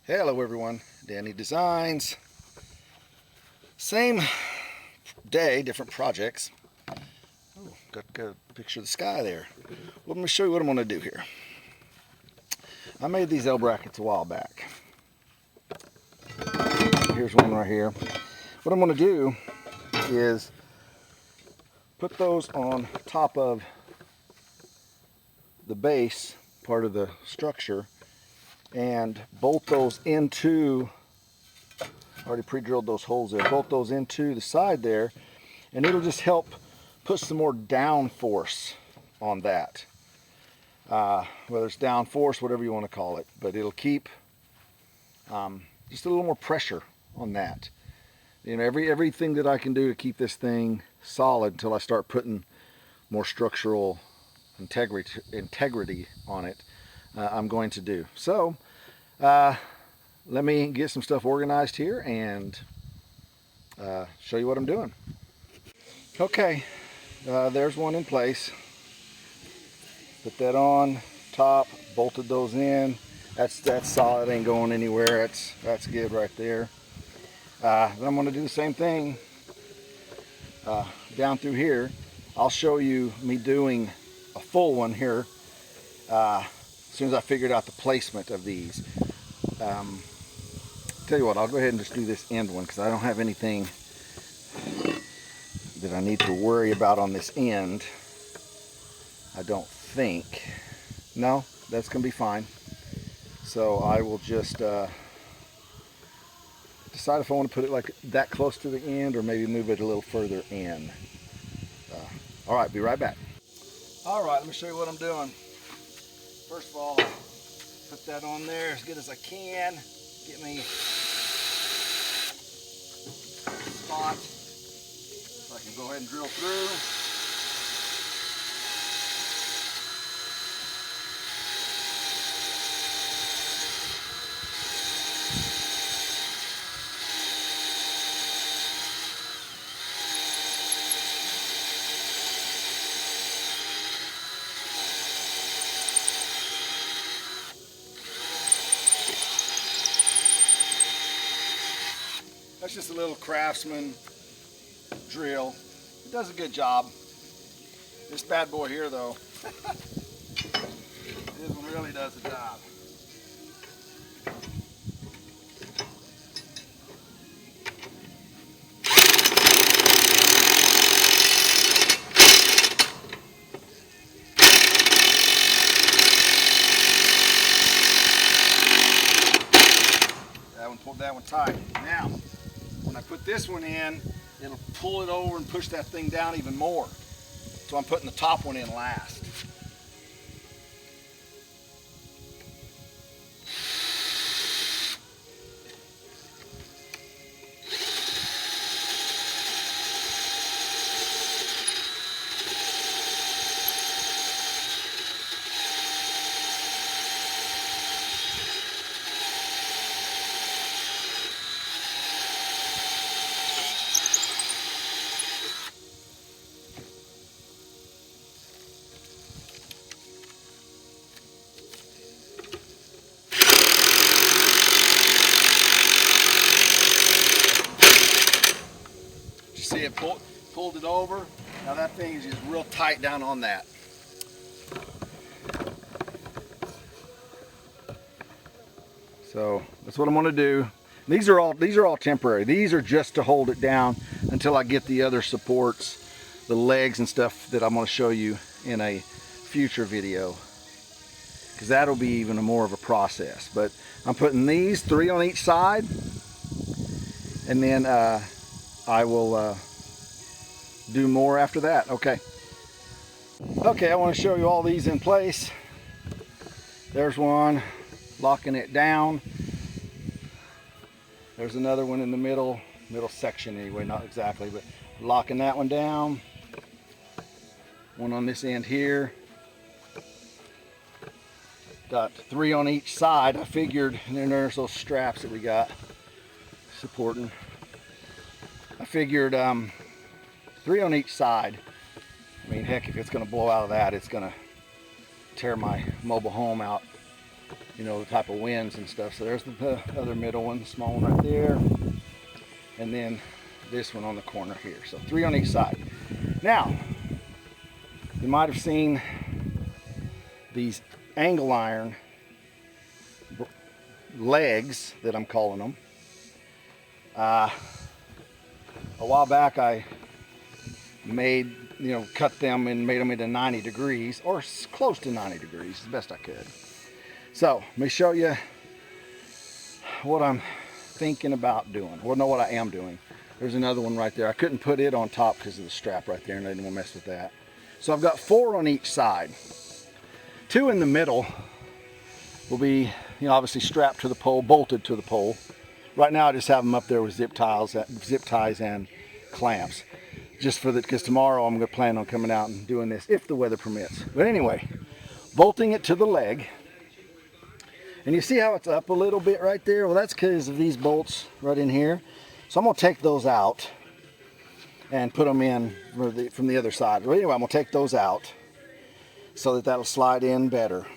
Hello everyone, Danny Designs. Same day, different projects. Oh, got a picture of the sky there. Well, let me show you what I'm going to do here. I made these L brackets a while back. Here's one right here. What I'm going to do is put those on top of the base part of the structure and bolt those into, already pre-drilled those holes there, bolt those into the side there, and it'll just help put some more down force on that. Whether it's down force, whatever you want to call it, but it'll keep just a little more pressure on that. You know, everything that I can do to keep this thing solid until I start putting more structural integrity on it, I'm going to do. So let me get some stuff organized here and show you what I'm doing. Okay, there's one in place. Put that on top, bolted those in. That's solid, ain't going anywhere. That's good right there. Then I'm going to do the same thing down through here. I'll show you me doing a full one here as soon as I figured out the placement of these. Tell you what, I'll go ahead and just do this end one because I don't have anything that I need to worry about on this end. I don't think. No, that's going to be fine. So I will just decide if I want to put it like that close to the end or maybe move it a little further in. All right, be right back. All right, let me show you what I'm doing. First of all, put that on there as good as I can. Get me a spot so I can go ahead and drill through. That's just a little Craftsman drill. It does a good job. This bad boy here though, this one really does the job. Pulled that one tight. Now, when I put this one in, it'll pull it over and push that thing down even more. So I'm putting the top one in last. See it pulled it over. Now that thing is just real tight down on that. So that's what I'm going to do. These are all temporary. These are just to hold it down until I get the other supports, the legs and stuff that I'm going to show you in a future video, because that'll be even more of a process. But I'm putting these 3 on each side, and then I will do more after that. Okay, I want to show you all these in place. There's one, locking it down. There's another one in the middle section anyway, not exactly, but locking that one down. One on this end here. Got 3 on each side, I figured, and then there's those straps that we got supporting. I figured 3 on each side. I mean, heck, if it's going to blow out of that, it's going to tear my mobile home out you know, the type of winds and stuff. So there's the other middle one, the small one right there. And then this one on the corner here. So 3 on each side. Now, you might have seen these angle iron legs that I'm calling them. A while back I made, you know, cut them and made them into 90 degrees or close to 90 degrees as best I could. So let me show you what I'm thinking about doing. Well, no, what I am doing. There's another one right there. I couldn't put it on top because of the strap right there, and I didn't want to mess with that. So I've got 4 on each side. 2 in the middle will be, you know, obviously strapped to the pole, bolted to the pole. Right now I just have them up there with zip ties and clamps. Just for the, because tomorrow I'm going to plan on coming out and doing this if the weather permits. But anyway, bolting it to the leg. And you see how it's up a little bit right there? Well, that's because of these bolts right in here. So I'm going to take those out and put them in from the other side. But anyway, I'm going to take those out so that that'll slide in better.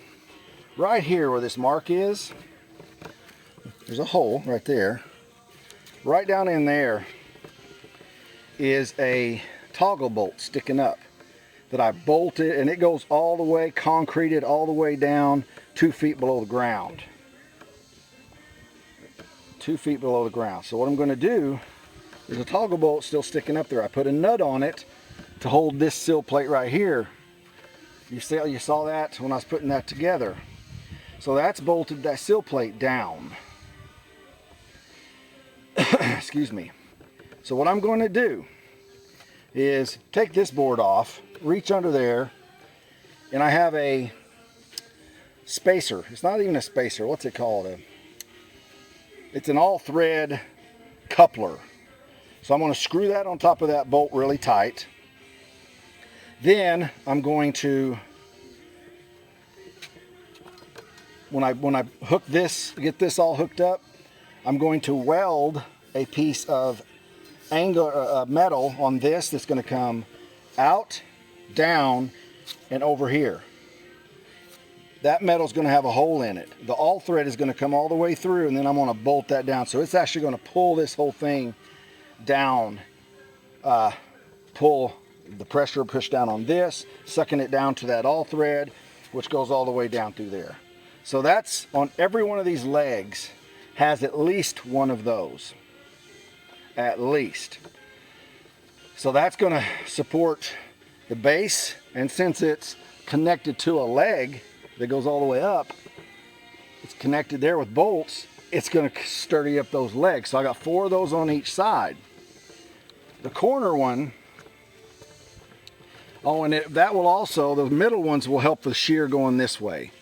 Right here where this mark is, there's a hole right there. Right down in there is a toggle bolt sticking up that I bolted, and it goes all the way, concreted all the way down 2 feet below the ground. 2 feet below the ground. So what I'm going to do, there's a toggle bolt still sticking up there. I put a nut on it to hold this sill plate right here. You saw that when I was putting that together. So that's bolted that sill plate down. Excuse me. So what I'm going to do is take this board off, reach under there, and I have a spacer. It's not even a spacer. What's it called? It's an all-thread coupler. So I'm going to screw that on top of that bolt really tight. Then I'm going to, when I hook this, get this all hooked up, I'm going to weld a piece of metal on this that's going to come out, down, and over here. That metal is going to have a hole in it. The all thread is going to come all the way through, and then I'm going to bolt that down. So it's actually going to pull this whole thing down, pull the pressure, push down on this, sucking it down to that all thread, which goes all the way down through there. So that's on every one of these legs has at least one of those. At least. So that's going to support the base, and since it's connected to a leg that goes all the way up, it's connected there with bolts, it's going to sturdy up those legs. So I got 4 of those on each side. The corner one, oh, and that will also, the middle ones will help the shear going this way.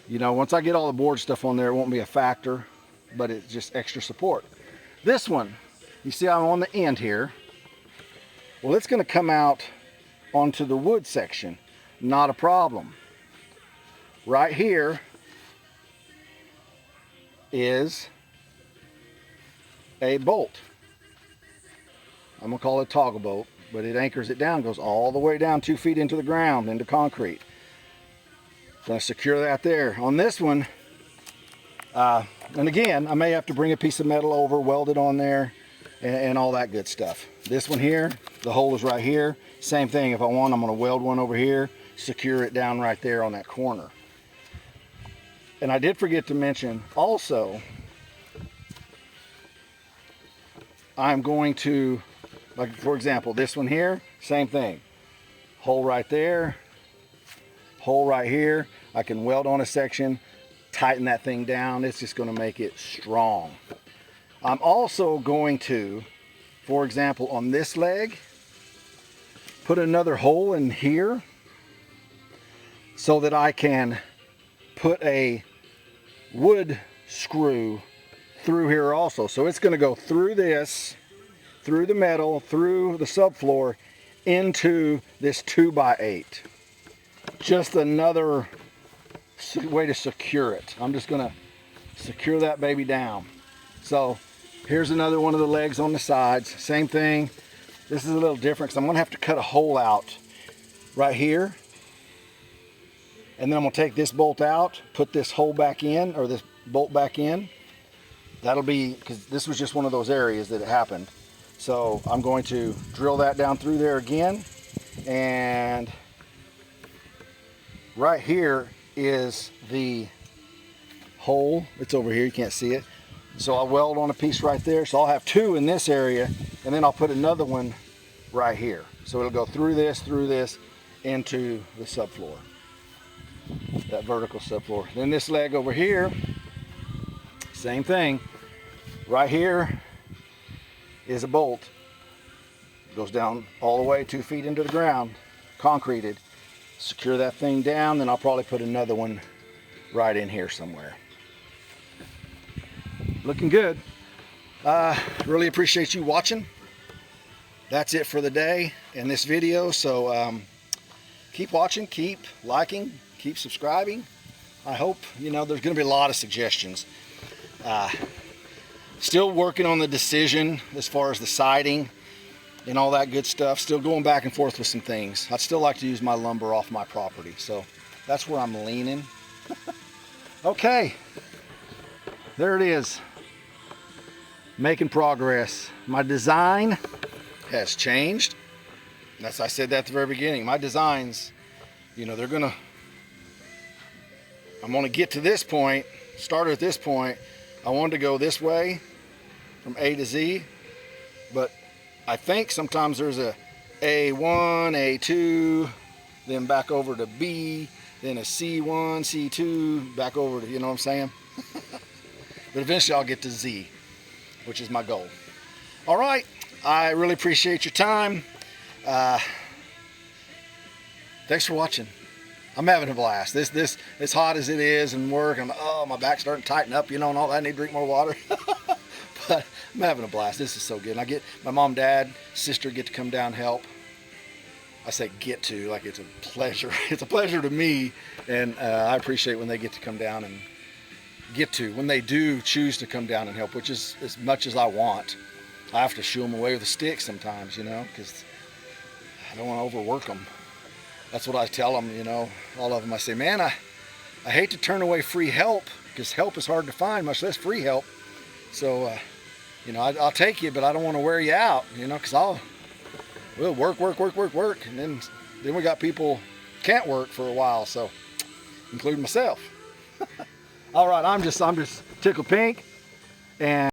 You know, once I get all the board stuff on there, it won't be a factor, but it's just extra support. This one, you see I'm on the end here. Well, it's going to come out onto the wood section. Not a problem. Right here is a bolt. I'm going to call it a toggle bolt, but it anchors it down, goes all the way down 2 feet into the ground, into concrete. Going to secure that there. On this one, and again, I may have to bring a piece of metal over, weld it on there, and all that good stuff. This one here, the hole is right here. Same thing, if I want, I'm going to weld one over here, secure it down right there on that corner. And I did forget to mention also, I'm going to, like for example, this one here, same thing. Hole right there, hole right here. I can weld on a section, tighten that thing down. It's just going to make it strong. I'm also going to, for example, on this leg, put another hole in here so that I can put a wood screw through here also. So it's going to go through this, through the metal, through the subfloor, into this 2x8. Just another way to secure it. I'm just going to secure that baby down. So here's another one of the legs on the sides. Same thing. This is a little different because I'm going to have to cut a hole out right here. And then I'm gonna take this bolt out, put this hole back in, or this bolt back in. That'll be, because this was just one of those areas that it happened. So I'm going to drill that down through there again. And right here is the hole. It's over here, you can't see it. So I'll weld on a piece right there. So I'll have two in this area, and then I'll put another one right here. So it'll go through this, into the subfloor, that vertical subfloor. Then this leg over here, same thing. Right here is a bolt. It goes down all the way 2 feet into the ground, concreted. Secure that thing down, then I'll probably put another one right in here somewhere. Looking good. Really appreciate you watching. That's it for the day in this video. So keep watching, keep liking, keep subscribing. I hope, there's going to be a lot of suggestions. Still working on the decision as far as the siding and all that good stuff. Still going back and forth with some things. I'd still like to use my lumber off my property. So that's where I'm leaning. Okay. There it is. Making progress. My design has changed. As I said that at the very beginning. My designs, I'm gonna get to this point, start at this point. I wanted to go this way from A to Z, but I think sometimes there's a A1, A2, then back over to B, then a C1, C2, back over to, you know what I'm saying? But eventually I'll get to Z, which is my goal. All right, I really appreciate your time. Thanks for watching. I'm having a blast. This as hot as it is and work, my back's starting to tighten up, and all that. I need to drink more water. But I'm having a blast. This is so good. And I get my mom, dad, sister get to come down and help. I say get to, like it's a pleasure. It's a pleasure to me, and I appreciate when they get to come down and when they do choose to come down and help, which is as much as I want. I have to shoo them away with a stick sometimes, because I don't want to overwork them. That's what I tell them, all of them. I say, man, I hate to turn away free help, because help is hard to find, much less free help. So, I'll take you, but I don't want to wear you out, because we'll work, and then we got people can't work for a while, so including myself. All right, I'm just tickled pink, and